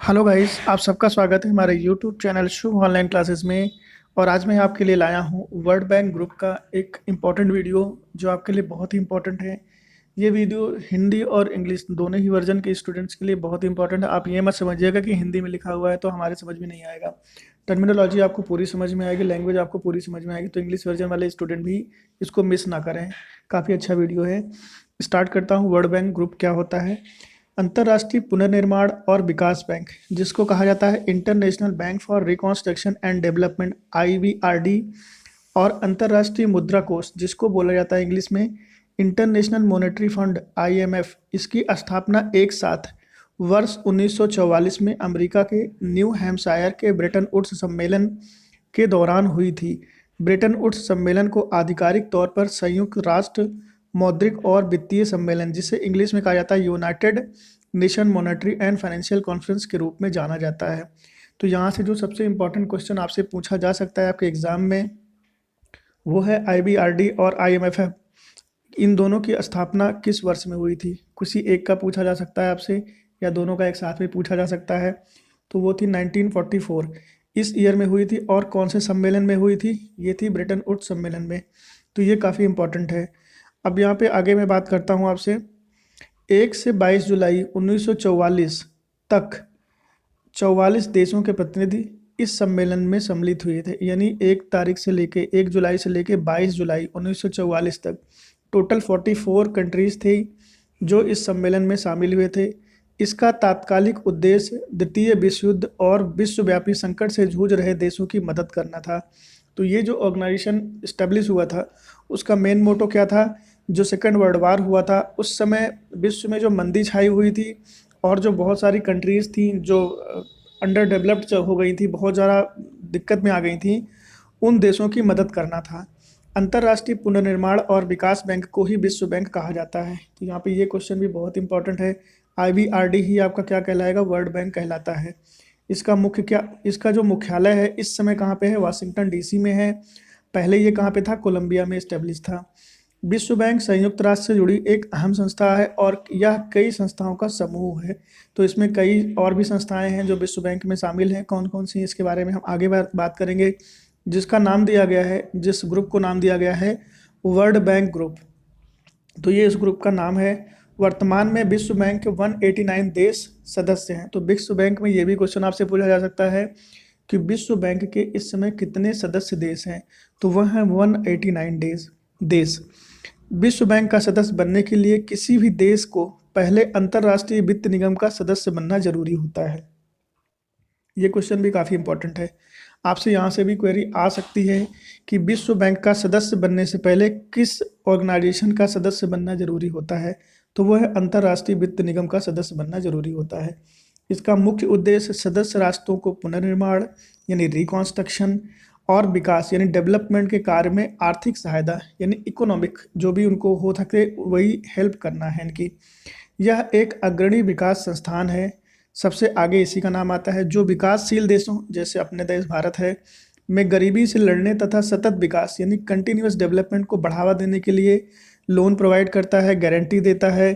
Hello guys, आप सबका स्वागत है हमारे यूट्यूब चैनल शुभ ऑनलाइन क्लासेस में। और आज मैं आपके लिए लाया हूं वर्ल्ड बैंक ग्रुप का एक इम्पॉर्टेंट वीडियो जो आपके लिए बहुत ही इम्पॉर्टेंट है। ये वीडियो हिंदी और इंग्लिश दोनों ही वर्जन के स्टूडेंट्स के लिए बहुत ही इंपॉर्टेंट है। आप ये मत समझिएगा कि हिंदी में लिखा हुआ है तो हमारे समझ में नहीं आएगा। टर्मिनोलॉजी आपको पूरी समझ में आएगी, लैंग्वेज आपको पूरी समझ में आएगी, तो इंग्लिश वर्जन वाले स्टूडेंट भी इसको मिस ना करें। काफ़ी अच्छा वीडियो है। स्टार्ट करता हूँ। वर्ल्ड बैंक ग्रुप क्या होता है? अंतर्राष्ट्रीय पुनर्निर्माण और विकास बैंक, जिसको कहा जाता है international bank for reconstruction and development IBRD, और अंतर्राष्ट्रीय मुद्रा कोष, जिसको बोला जाता है इंग्लिश में इंटरनेशनल मॉनेटरी फंड IMF, इसकी स्थापना एक साथ वर्ष 1944 में अमेरिका के न्यू हैम्पशायर के ब्रेटन वुड्स सम्मेलन के दौरान हुई थी। ब्रेटन वुड्स सम्मेलन को आधिकारिक तौर पर संयुक्त राष्ट्र मौद्रिक और वित्तीय सम्मेलन, जिसे इंग्लिश में कहा जाता है United nation monetary and financial conference के रूप में जाना जाता है। तो यहाँ से जो सबसे इम्पोर्टेंट क्वेश्चन आपसे पूछा जा सकता है आपके एग्जाम में, वो है IBRD और IMF, इन दोनों की स्थापना किस वर्ष में हुई थी? किसी एक का पूछा जा सकता है आपसे, या दोनों का एक साथ में पूछा जा सकता है। तो वो थी 1944, इस ईयर में हुई थी। और कौन से सम्मेलन में हुई थी? ये थी ब्रेटन वुड्स सम्मेलन में। तो ये काफ़ी इंपॉर्टेंट है। अब यहाँ पे आगे मैं बात करता हूँ आपसे। 1 से 22 जुलाई 1944 तक 44 देशों के प्रतिनिधि इस सम्मेलन में सम्मिलित हुए थे। यानी 1 जुलाई से लेके 22 जुलाई 1944 तक टोटल 44 कंट्रीज थे जो इस सम्मेलन में शामिल हुए थे। इसका तात्कालिक उद्देश्य द्वितीय विश्व युद्ध और विश्वव्यापी संकट से जूझ रहे देशों की मदद करना था। तो ये जो ऑर्गेनाइजेशन इस्टेब्लिश हुआ था, उसका मेन मोटो क्या था? जो सेकेंड वर्ल्ड वार हुआ था उस समय विश्व में जो मंदी छाई हुई थी और जो बहुत सारी कंट्रीज़ थी जो अंडर डेवलप्ड हो गई थी, बहुत ज़्यादा दिक्कत में आ गई थी, उन देशों की मदद करना था। अंतर्राष्ट्रीय पुनर्निर्माण और विकास बैंक को ही विश्व बैंक कहा जाता है। तो यहाँ पे ये क्वेश्चन भी बहुत इंपॉर्टेंट है। IBRD ही आपका क्या कहलाएगा? वर्ल्ड बैंक कहलाता है। इसका जो मुख्यालय है इस समय कहाँ पे है? वाशिंगटन DC में है। पहले ये कहाँ पे था? कोलंबिया में इस्टेब्लिश था। विश्व बैंक संयुक्त राष्ट्र से जुड़ी एक अहम संस्था है और यह कई संस्थाओं का समूह है। तो इसमें कई और भी संस्थाएं हैं जो विश्व बैंक में शामिल हैं। कौन कौन सी, इसके बारे में हम आगे बात करेंगे। जिसका नाम दिया गया है, जिस ग्रुप को नाम दिया गया है, वर्ल्ड बैंक ग्रुप। तो ये इस ग्रुप का नाम है। वर्तमान में विश्व बैंक के 189 देश सदस्य हैं। तो विश्व बैंक में ये भी क्वेश्चन आपसे पूछा जा सकता है कि विश्व बैंक के इस समय कितने सदस्य देश हैं? तो वह है 189 देश। विश्व बैंक का सदस्य बनने के लिए किसी भी देश को पहले अंतर्राष्ट्रीय वित्त निगम का सदस्य बनना जरूरी होता है। ये क्वेश्चन भी काफ़ी इंपॉर्टेंट है। आपसे यहाँ से भी क्वेरी आ सकती है कि विश्व बैंक का सदस्य बनने से पहले किस ऑर्गेनाइजेशन का सदस्य बनना जरूरी होता है? तो वह है अंतर्राष्ट्रीय वित्त निगम का सदस्य बनना जरूरी होता है। इसका मुख्य उद्देश्य सदस्य राष्ट्रों को पुनर्निर्माण यानी रिकॉन्स्ट्रक्शन और विकास यानी डेवलपमेंट के कार्य में आर्थिक सहायता यानी इकोनॉमिक जो भी उनको हो सके वही हेल्प करना है इनकी। यह एक अग्रणी विकास संस्थान है। सबसे आगे इसी का नाम आता है, जो विकासशील देशों जैसे अपने देश भारत है में गरीबी से लड़ने तथा सतत विकास यानी कंटिन्यूअस डेवलपमेंट को बढ़ावा देने के लिए लोन प्रोवाइड करता है, गारंटी देता है।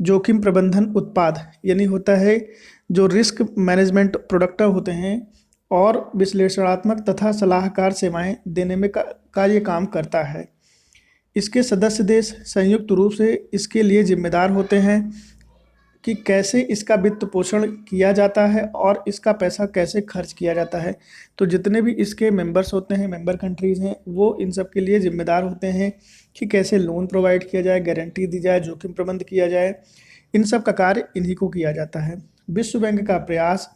जोखिम प्रबंधन उत्पाद यानी होता है जो रिस्क मैनेजमेंट प्रोडक्ट होते हैं, और विश्लेषणात्मक तथा सलाहकार सेवाएं देने में का ये काम करता है। इसके सदस्य देश संयुक्त रूप से इसके लिए जिम्मेदार होते हैं कि कैसे इसका वित्त पोषण किया जाता है और इसका पैसा कैसे खर्च किया जाता है। तो जितने भी इसके मेंबर्स होते हैं, मेंबर कंट्रीज़ हैं, वो इन सब के लिए जिम्मेदार होते हैं कि कैसे लोन प्रोवाइड किया जाए, गारंटी दी जाए, जोखिम प्रबंध किया जाए। इन सब का कार्य इन्हीं को किया जाता है। विश्व बैंक का प्रयास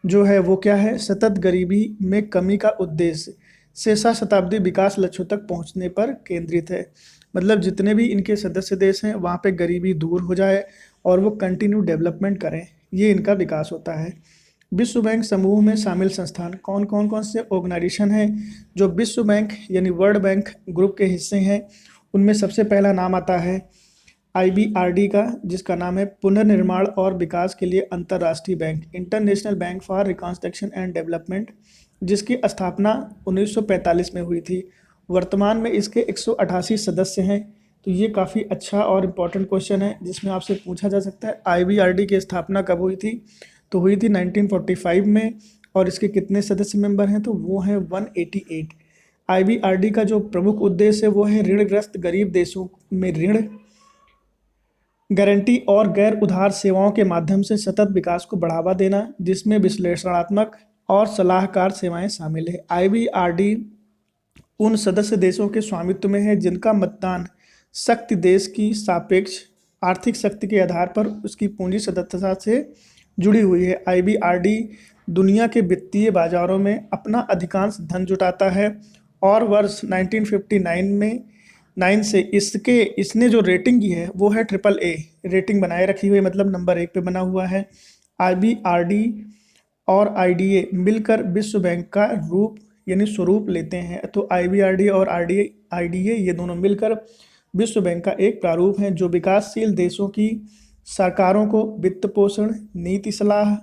जो है वो क्या है? सतत गरीबी में कमी का उद्देश्य शेषा शताब्दी विकास लक्ष्यों तक पहुंचने पर केंद्रित है। मतलब जितने भी इनके सदस्य देश हैं वहाँ पे गरीबी दूर हो जाए और वो कंटिन्यू डेवलपमेंट करें, ये इनका विकास होता है। विश्व बैंक समूह में शामिल संस्थान कौन से ऑर्गेनाइजेशन हैं जो विश्व बैंक यानी वर्ल्ड बैंक ग्रुप के हिस्से हैं? उनमें सबसे पहला नाम आता है IBRD का, जिसका नाम है पुनर्निर्माण और विकास के लिए अंतर्राष्ट्रीय bank international bank for reconstruction and development, जिसकी स्थापना 1945 में हुई थी। वर्तमान में इसके 188 सदस्य हैं। तो ये काफ़ी अच्छा और इम्पोर्टेंट क्वेश्चन है जिसमें आपसे पूछा जा सकता है IBRD की स्थापना कब हुई थी? तो हुई थी 1945 में। और इसके कितने सदस्य मेंबर हैं, तो वो हैं 188। आईबीआरडी का जो प्रमुख उद्देश्य है वो है ऋणग्रस्त गरीब देशों में ऋण गारंटी और गैर उधार सेवाओं के माध्यम से सतत विकास को बढ़ावा देना, जिसमें विश्लेषणात्मक और सलाहकार सेवाएं शामिल है। आईबीआरडी उन सदस्य देशों के स्वामित्व में है जिनका मतदान शक्ति देश की सापेक्ष आर्थिक शक्ति के आधार पर उसकी पूंजी सदस्यता से जुड़ी हुई है। आईबीआरडी दुनिया के वित्तीय बाजारों में अपना अधिकांश धन जुटाता है और वर्ष 1959 में 9 से इसने जो रेटिंग की है वो है AAA रेटिंग बनाए रखी हुई है, मतलब नंबर 1 पे बना हुआ है। आईबीआरडी और आईडीए मिलकर विश्व बैंक का रूप यानी स्वरूप लेते हैं। तो आईबीआरडी और आईडीए ये दोनों मिलकर विश्व बैंक का एक प्रारूप है जो विकासशील देशों की सरकारों को वित्त पोषण, नीति सलाह,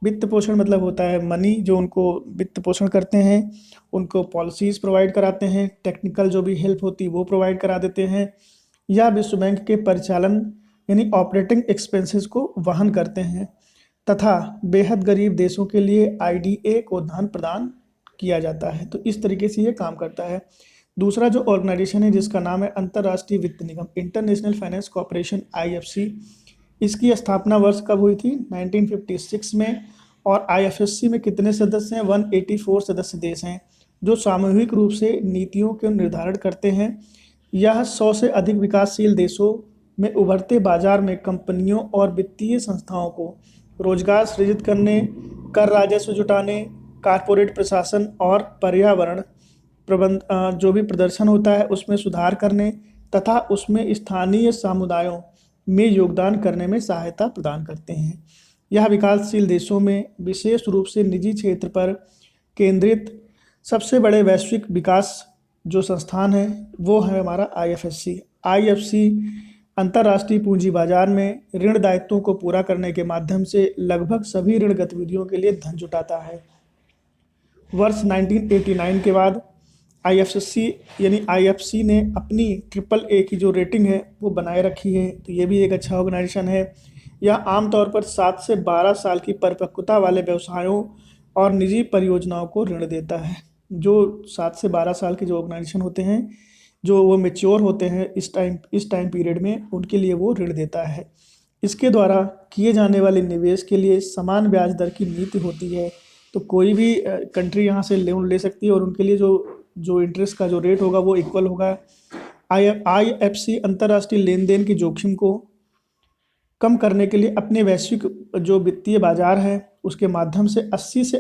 वित्त पोषण मतलब होता है मनी, जो उनको वित्त पोषण करते हैं, उनको पॉलिसीज़ प्रोवाइड कराते हैं, टेक्निकल जो भी हेल्प होती है वो प्रोवाइड करा देते हैं, या विश्व बैंक के परिचालन यानी ऑपरेटिंग एक्सपेंसेस को वहन करते हैं, तथा बेहद गरीब देशों के लिए आईडीए को धन प्रदान किया जाता है। तो इस तरीके से ये काम करता है। दूसरा जो ऑर्गेनाइजेशन है जिसका नाम है अंतर्राष्ट्रीय वित्त निगम, इंटरनेशनल फाइनेंस कॉर्पोरेशन, आईएफसी। इसकी स्थापना वर्ष कब हुई थी, 1956 में। और आईएफएससी में कितने सदस्य हैं, 184 सदस्य देश हैं जो सामूहिक रूप से नीतियों के निर्धारण करते हैं। यह 100 से अधिक विकासशील देशों में उभरते बाजार में कंपनियों और वित्तीय संस्थाओं को रोजगार सृजित करने, कर राजस्व जुटाने, कारपोरेट प्रशासन और पर्यावरण प्रबंध जो भी प्रदर्शन होता है उसमें सुधार करने तथा उसमें स्थानीय समुदायों में योगदान करने में सहायता प्रदान करते हैं। यह विकासशील देशों में विशेष रूप से निजी क्षेत्र पर केंद्रित सबसे बड़े वैश्विक विकास जो संस्थान है वो है हमारा आईएफएससी। आईएफसी अंतर्राष्ट्रीय पूंजी बाजार में ऋण दायित्वों को पूरा करने के माध्यम से लगभग सभी ऋण गतिविधियों के लिए धन जुटाता है। वर्ष 1989 के बाद आईएफसी ने अपनी AAA की जो रेटिंग है वो बनाए रखी है। तो ये भी एक अच्छा ऑर्गेनाइजेशन है। यह आमतौर पर 7 से 12 साल की परिपक्वता वाले व्यवसायों और निजी परियोजनाओं को ऋण देता है। जो 7 से 12 साल के जो ऑर्गेनाइजेशन होते हैं जो वो मैच्योर होते हैं इस टाइम पीरियड में, उनके लिए वो ऋण देता है। इसके द्वारा किए जाने वाले निवेश के लिए समान ब्याज दर की नीति होती है। तो कोई भी कंट्री यहाँ से लोन ले सकती है और उनके लिए जो इंटरेस्ट का जो रेट होगा वो इक्वल होगा। आईएफसी अंतर्राष्ट्रीय लेन देन की जोखिम को कम करने के लिए अपने वैश्विक जो वित्तीय बाजार है उसके माध्यम से 80 से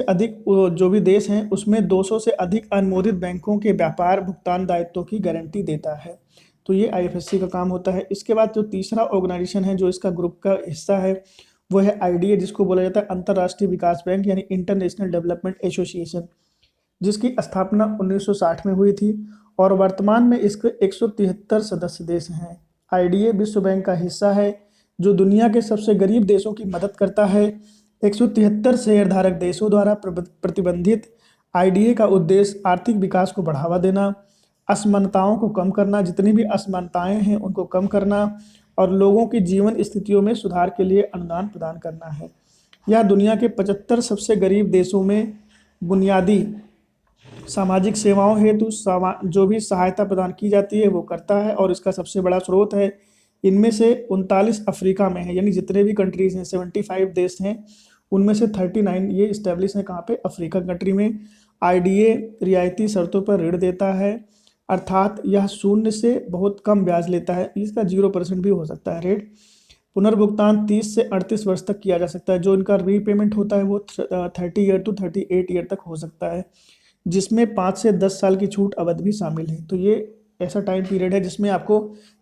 अधिक जो भी देश हैं उसमें 200 से अधिक अनुमोदित बैंकों के व्यापार भुगतान दायित्वों की गारंटी देता है। तो ये आईएफएससी का काम होता है। इसके बाद जो तीसरा ऑर्गेनाइजेशन है जो इसका ग्रुप का हिस्सा है वो है आईडीए, जिसको बोला जाता है अंतर्राष्ट्रीय विकास बैंक यानी इंटरनेशनल डेवलपमेंट एसोसिएशन, जिसकी स्थापना 1960 में हुई थी और वर्तमान में इसके 173 सदस्य देश हैं। आईडीए विश्व बैंक का हिस्सा है जो दुनिया के सबसे गरीब देशों की मदद करता है। 173 शेयरधारक देशों द्वारा प्रतिबंधित आईडीए का उद्देश्य आर्थिक विकास को बढ़ावा देना, असमानताओं को कम करना, जितनी भी असमानताएं हैं उनको कम करना और लोगों की जीवन स्थितियों में सुधार के लिए अनुदान प्रदान करना है। यह दुनिया के 75 सबसे गरीब देशों में बुनियादी सामाजिक सेवाओं हेतु जो भी सहायता प्रदान की जाती है वो करता है और इसका सबसे बड़ा स्रोत है। इनमें से 39 अफ्रीका में है, यानी जितने भी कंट्रीज़ हैं 75 देश हैं उनमें से 39 ये इस्टेब्लिश है कहाँ पे, अफ्रीका कंट्री में। आईडीए रियायती शर्तों पर ऋण देता है, अर्थात यह 0 से बहुत कम ब्याज लेता है, इसका 0% भी हो सकता है रेट। पुनर्भुगतान 30 से 38 वर्ष तक किया जा सकता है। जो इनका रीपेमेंट होता है वो 30 ईयर टू 38 ईयर तक हो सकता है, जिसमें 5 से 10 साल की छूट अवधि भी शामिल है। तो ये ऐसा टाइम पीरियड है जिसमें आपको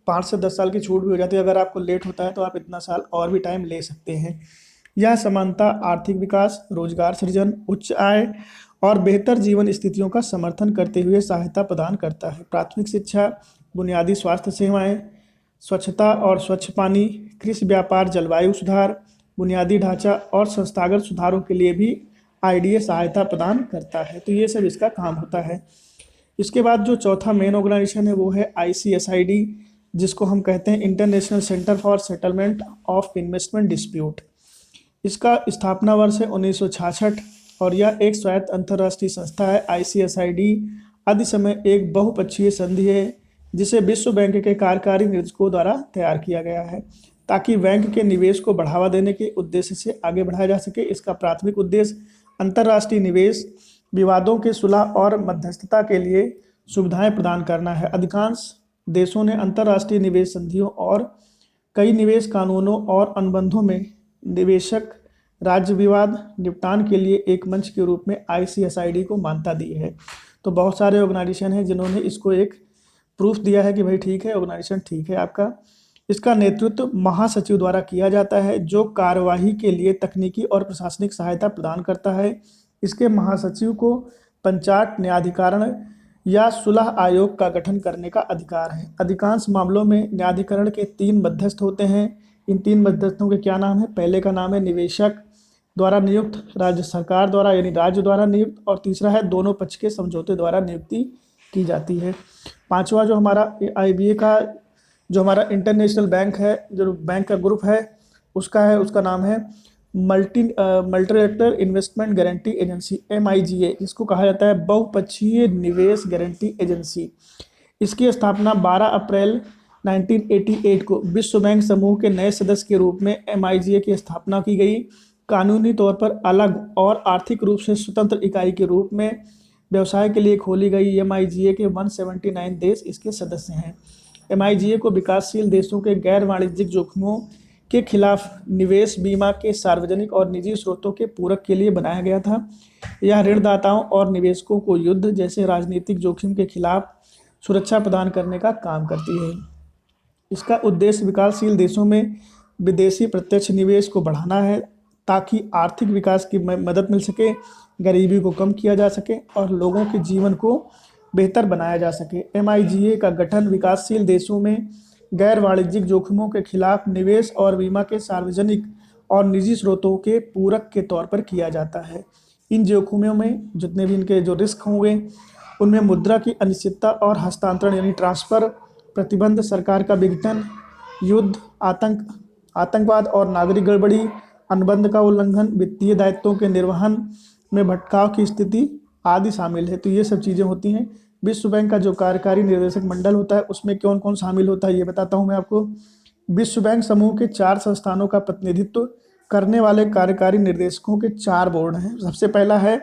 5 से 10 साल की छूट भी हो जाती है। अगर आपको लेट होता है तो आप इतना साल और भी टाइम ले सकते हैं। यह समानता आर्थिक विकास, रोजगार सृजन, उच्च आय और बेहतर जीवन स्थितियों का समर्थन करते हुए सहायता प्रदान करता है। प्राथमिक शिक्षा, बुनियादी स्वास्थ्य सेवाएं, स्वच्छता और स्वच्छ पानी, कृषि व्यापार, जलवायु सुधार, बुनियादी ढांचा और संस्थागत सुधारों के लिए भी आईडीए सहायता प्रदान करता है। तो ये सब इसका काम होता है। इसके बाद जो चौथा मेन ऑर्गेनाइजेशन है वो है आईसीएसआईडी, जिसको हम कहते हैं international centre for settlement of investment dispute. इसका स्थापना वर्ष है 1966 और यह एक स्वायत्त अंतर्राष्ट्रीय संस्था है। ICSID आदि समय एक बहुपक्षीय संधि है जिसे विश्व बैंक के कार्यकारी निदेशकों द्वारा तैयार किया गया है ताकि बैंक के निवेश को बढ़ावा देने के उद्देश्य से आगे बढ़ाया जा सके। इसका प्राथमिक उद्देश्य अंतर्राष्ट्रीय निवेश विवादों के सुलह और मध्यस्थता के लिए सुविधाएं प्रदान करना है। अधिकांश देशों ने अंतर्राष्ट्रीय निवेश संधियों और कई निवेश कानूनों और अनुबंधों में निवेशक राज्य विवाद निपटान के लिए एक मंच के रूप में ICSID को मान्यता दी है। तो बहुत सारे ऑर्गेनाइजेशन हैं जिन्होंने इसको एक प्रूफ दिया है कि भाई ठीक है, ऑर्गेनाइजेशन ठीक है आपका। इसका नेतृत्व महासचिव द्वारा किया जाता है जो कार्यवाही के लिए तकनीकी और प्रशासनिक सहायता प्रदान करता है। इसके महासचिव को पंचायत न्यायाधिकरण या सुलह आयोग का गठन करने का अधिकार है। अधिकांश मामलों में न्यायाधिकरण के 3 मध्यस्थ होते हैं। इन 3 मध्यस्थों के क्या नाम है? पहले का नाम है निवेशक द्वारा नियुक्त, राज्य सरकार द्वारा यानी राज्य द्वारा नियुक्त, और तीसरा है दोनों पक्ष के समझौते द्वारा नियुक्ति की जाती है। पांचवा जो हमारा IBA का जो हमारा इंटरनेशनल बैंक है, जो बैंक का ग्रुप है उसका नाम है multilateral investment guarantee agency MIGA, जिसको कहा जाता है बहुपक्षीय निवेश गारंटी एजेंसी। इसकी स्थापना 12 अप्रैल 1988 को विश्व बैंक समूह के नए सदस्य के रूप में MIGA की स्थापना की गई। कानूनी तौर पर अलग और आर्थिक रूप से स्वतंत्र इकाई के रूप में व्यवसाय के लिए खोली गई MIGA के 179 देश इसके सदस्य हैं। MIGA को विकासशील देशों के गैर वाणिज्यिक जोखिमों के खिलाफ निवेश बीमा के सार्वजनिक और निजी स्रोतों के पूरक के लिए बनाया गया था। यह ऋणदाताओं और निवेशकों को युद्ध जैसे राजनीतिक जोखिम के खिलाफ सुरक्षा प्रदान करने का काम करती है। इसका उद्देश्य विकासशील देशों में विदेशी प्रत्यक्ष निवेश को बढ़ाना है ताकि आर्थिक विकास की मदद मिल सके, गरीबी को कम किया जा सके और लोगों के जीवन को बेहतर बनाया जा सके। MIGA का गठन विकासशील देशों में गैर वाणिज्यिक जोखिमों के खिलाफ निवेश और बीमा के सार्वजनिक और निजी स्रोतों के पूरक के तौर पर किया जाता है। इन जोखिमों में जितने भी इनके जो रिस्क होंगे उनमें मुद्रा की अनिश्चितता और हस्तांतरण यानी ट्रांसफर, प्रतिबंध, सरकार का विघटन, युद्ध, आतंकवाद और नागरिक गड़बड़ी, अनुबंध का उल्लंघन, वित्तीय दायित्वों के निर्वहन में भटकाव की स्थिति आदि शामिल है। तो ये सब चीज़ें होती हैं। विश्व बैंक का जो कार्यकारी निर्देशक मंडल होता है उसमें कौन कौन शामिल होता है ये बताता हूँ मैं आपको। विश्व बैंक समूह के 4 संस्थानों का प्रतिनिधित्व करने वाले कार्यकारी निर्देशकों के 4 बोर्ड हैं। सबसे पहला है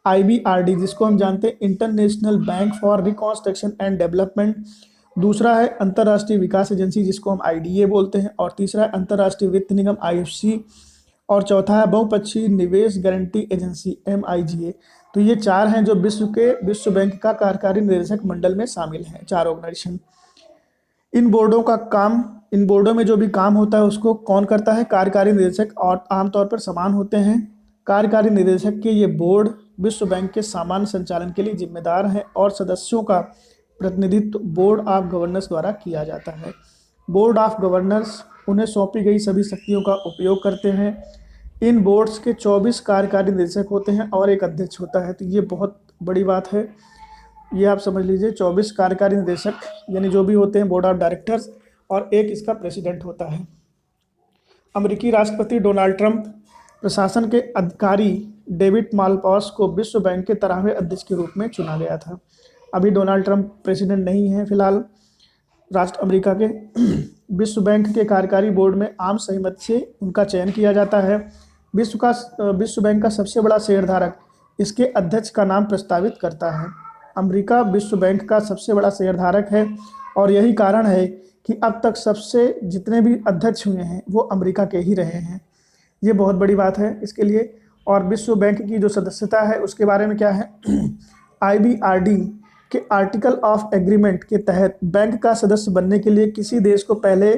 IBRD, जिसको हम जानते हैं international bank for reconstruction and development. दूसरा है अंतर्राष्ट्रीय विकास एजेंसी, जिसको हम IDA बोलते हैं, और तीसरा है अंतर्राष्ट्रीय वित्त निगम IFC, और चौथा है बहुपक्षीय निवेश गारंटी एजेंसी MIGA। तो ये 4 हैं जो विश्व बैंक का कार्यकारी निर्देशक मंडल में शामिल हैं, 4 ऑर्गेनाइजेशन। इन बोर्डों में जो भी काम होता है उसको कौन करता है? कार्यकारी निदेशक, और आमतौर पर समान होते हैं। कार्यकारी निदेशक के ये बोर्ड विश्व बैंक के सामान्य संचालन के लिए जिम्मेदार हैं और सदस्यों का प्रतिनिधित्व बोर्ड ऑफ गवर्नर्स द्वारा किया जाता है। बोर्ड ऑफ गवर्नर्स उन्हें सौंपी गई सभी शक्तियों का उपयोग करते हैं। इन बोर्ड्स के 24 कार्यकारी निदेशक होते हैं और एक अध्यक्ष होता है। तो ये बहुत बड़ी बात है, ये आप समझ लीजिए। 24 कार्यकारी निदेशक यानी जो भी होते हैं बोर्ड ऑफ डायरेक्टर्स, और एक इसका प्रेसिडेंट होता है। अमेरिकी राष्ट्रपति डोनाल्ड ट्रंप प्रशासन के अधिकारी डेविड मालपास को विश्व बैंक के 13वें अध्यक्ष के रूप में चुना गया था। अभी डोनाल्ड ट्रंप प्रेसिडेंट नहीं है फिलहाल राष्ट्र अमेरिका के। विश्व बैंक के कार्यकारी बोर्ड में आम सहमति से उनका चयन किया जाता है। विश्व बैंक का सबसे बड़ा शेयरधारक इसके अध्यक्ष का नाम प्रस्तावित करता है। अमेरिका विश्व बैंक का सबसे बड़ा शेयरधारक है और यही कारण है कि अब तक सबसे जितने भी अध्यक्ष हुए हैं वो अमेरिका के ही रहे हैं। ये बहुत बड़ी बात है इसके लिए। और विश्व बैंक की जो सदस्यता है उसके बारे में क्या है? IBRD के आर्टिकल ऑफ एग्रीमेंट के तहत बैंक का सदस्य बनने के लिए किसी देश को पहले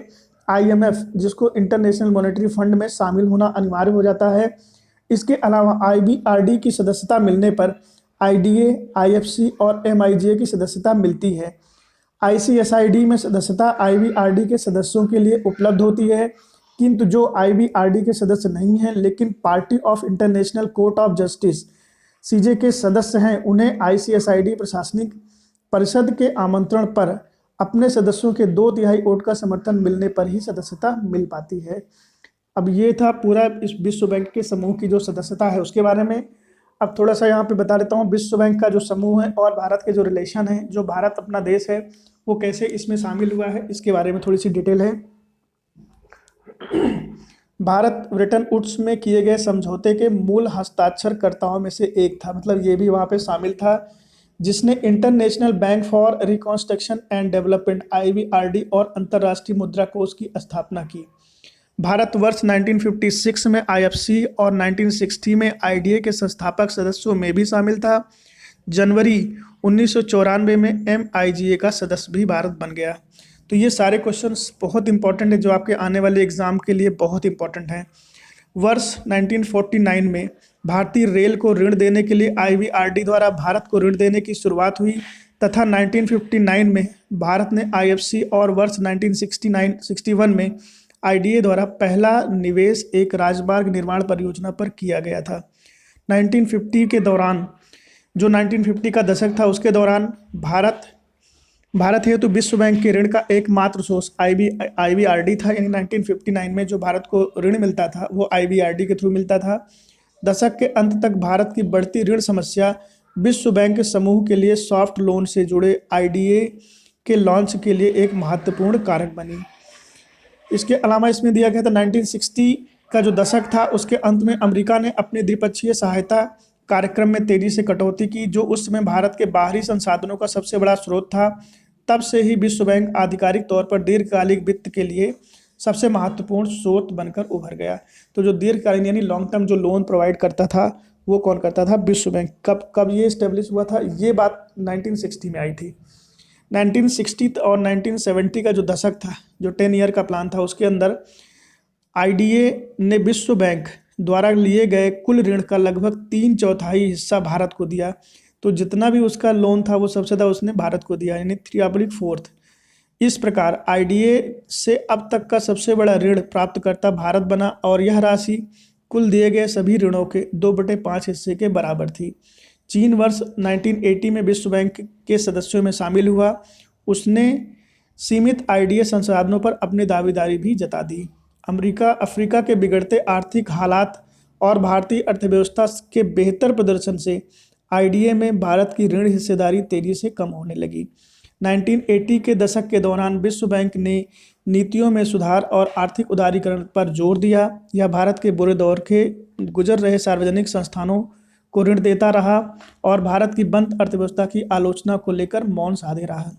IMF, जिसको इंटरनेशनल मॉनेटरी फंड में शामिल होना अनिवार्य हो जाता है। इसके अलावा IBRD की सदस्यता मिलने पर IDA, IFC और MIGA की सदस्यता मिलती है। ICSID में सदस्यता IBRD के सदस्यों के लिए उपलब्ध होती है, किंतु जो IBRD के सदस्य नहीं हैं लेकिन party of international court of justice CJ के सदस्य हैं, उन्हें ICSID प्रशासनिक परिषद के आमंत्रण पर अपने सदस्यों के 2/3 वोट का समर्थन मिलने पर ही सदस्यता मिल पाती है। अब ये था पूरा इस विश्व बैंक के समूह की जो सदस्यता है उसके बारे में। अब थोड़ा सा यहाँ पे बता देता हूँ विश्व बैंक का जो समूह है और भारत के जो रिलेशन है, जो भारत अपना देश है वो कैसे इसमें शामिल हुआ है, इसके बारे में थोड़ी सी डिटेल है। भारत ब्रिटेन वुड्स में किए गए समझौते के मूल हस्ताक्षरकर्ताओं में से एक था, मतलब ये भी वहाँ पे शामिल था, जिसने international bank for reconstruction and development IBRD और अंतर्राष्ट्रीय मुद्रा कोष की स्थापना की। भारत वर्ष 1956 में IFC और 1960 में IDA के संस्थापक सदस्यों में भी शामिल था। जनवरी 1994 में MIGA का सदस्य भी भारत बन गया। तो ये सारे क्वेश्चंस बहुत इंपॉर्टेंट है जो आपके आने वाले एग्जाम के लिए बहुत इंपॉर्टेंट हैं। वर्ष 1949 में भारतीय रेल को ऋण देने के लिए IBRD द्वारा भारत को ऋण देने की शुरुआत हुई तथा 1959 में भारत ने IFC और वर्ष 1961 में IDA द्वारा पहला निवेश एक राजमार्ग निर्माण परियोजना पर किया गया था। 1950 के दौरान, जो 1950 का दशक था उसके दौरान भारत हेतु विश्व बैंक के ऋण का एकमात्र सोर्स IBRD था। यानी 1959 में जो भारत को ऋण मिलता था वो IBRD के थ्रू मिलता था। दशक के अंत तक भारत की बढ़ती ऋण समस्या विश्व बैंक समूह के लिए सॉफ्ट लोन से जुड़े IDA के लॉन्च के लिए एक महत्वपूर्ण कारक बनी। इसके अलावा इसमें दिया गया था 1960 का जो दशक था उसके अंत में अमेरिका ने अपने द्विपक्षीय सहायता कार्यक्रम में तेजी से कटौती की, जो उस समय भारत के बाहरी संसाधनों का सबसे बड़ा स्रोत था। तब से ही विश्व बैंक आधिकारिक तौर पर दीर्घकालिक वित्त के लिए सबसे महत्वपूर्ण स्रोत बनकर उभर गया। तो जो दीर्घकालीन यानी लॉन्ग टर्म जो लोन प्रोवाइड करता था वो कौन करता था? विश्व बैंक। कब ये इस्टेब्लिश हुआ था? ये बात 1960 में आई थी। 1960 और 1970 का जो दशक था, जो 10 ईयर का प्लान था, उसके अंदर IDA ने विश्व बैंक द्वारा लिए गए कुल ऋण का लगभग 3/4 हिस्सा भारत को दिया। तो जितना भी उसका लोन था वो सबसे ज़्यादा उसने भारत को दिया, यानी 3/4। इस प्रकार IDA से अब तक का सबसे बड़ा ऋण प्राप्तकर्ता भारत बना और यह राशि कुल दिए गए सभी ऋणों के 2/5 हिस्से के बराबर थी। चीन वर्ष 1980 में विश्व बैंक के सदस्यों में शामिल हुआ। उसने सीमित IDA संसाधनों पर अपनी दावेदारी भी जता दी। अफ्रीका के बिगड़ते आर्थिक हालात और भारतीय अर्थव्यवस्था के बेहतर प्रदर्शन से IDA में भारत की ऋण हिस्सेदारी तेजी से कम होने लगी। 1980 के दशक के दौरान विश्व बैंक ने नीतियों में सुधार और आर्थिक उदारीकरण पर जोर दिया। यह भारत के बुरे दौर के गुजर रहे सार्वजनिक संस्थानों को ऋण देता रहा और भारत की बंद अर्थव्यवस्था की आलोचना को लेकर मौन साधे रहा।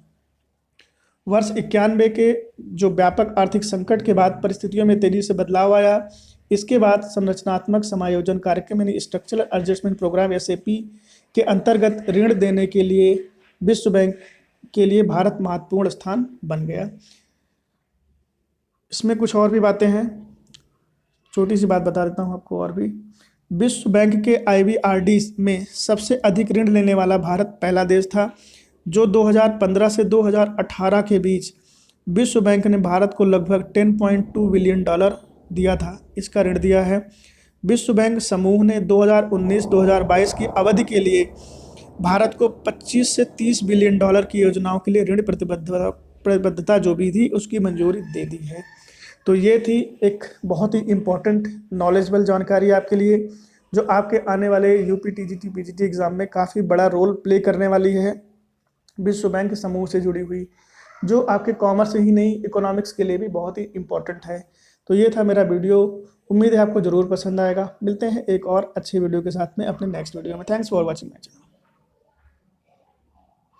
वर्ष 91 के जो व्यापक आर्थिक संकट के बाद परिस्थितियों में तेजी से बदलाव आया। इसके बाद संरचनात्मक समायोजन कार्यक्रम यानी स्ट्रक्चरल एडजस्टमेंट प्रोग्राम SAP के अंतर्गत ऋण देने के लिए विश्व बैंक के लिए भारत महत्वपूर्ण स्थान बन गया। इसमें कुछ और भी बातें हैं, छोटी सी बात बता देता हूँ आपको और भी। विश्व बैंक के IBRD में सबसे अधिक ऋण लेने वाला भारत पहला देश था, जो 2015 से 2018 के बीच विश्व बैंक ने भारत को लगभग $10.2 बिलियन दिया था, इसका ऋण दिया है। विश्व बैंक समूह ने 2019-2022 की अवधि के लिए भारत को 25 से 30 बिलियन डॉलर की योजनाओं के लिए ऋण प्रतिबद्धता जो भी थी उसकी मंजूरी दे दी है। तो ये थी एक बहुत ही इम्पोर्टेंट नॉलेजेबल जानकारी आपके लिए, जो आपके आने वाले UP TGT PGT एग्ज़ाम में काफ़ी बड़ा रोल प्ले करने वाली है। विश्व बैंक समूह से जुड़ी हुई, जो आपके कॉमर्स ही नहीं इकोनॉमिक्स के लिए भी बहुत ही इम्पोर्टेंट है। तो ये था मेरा वीडियो, उम्मीद है आपको ज़रूर पसंद आएगा। मिलते हैं एक और अच्छी वीडियो के साथ में अपने नेक्स्ट वीडियो में। Thanks for watching my channel.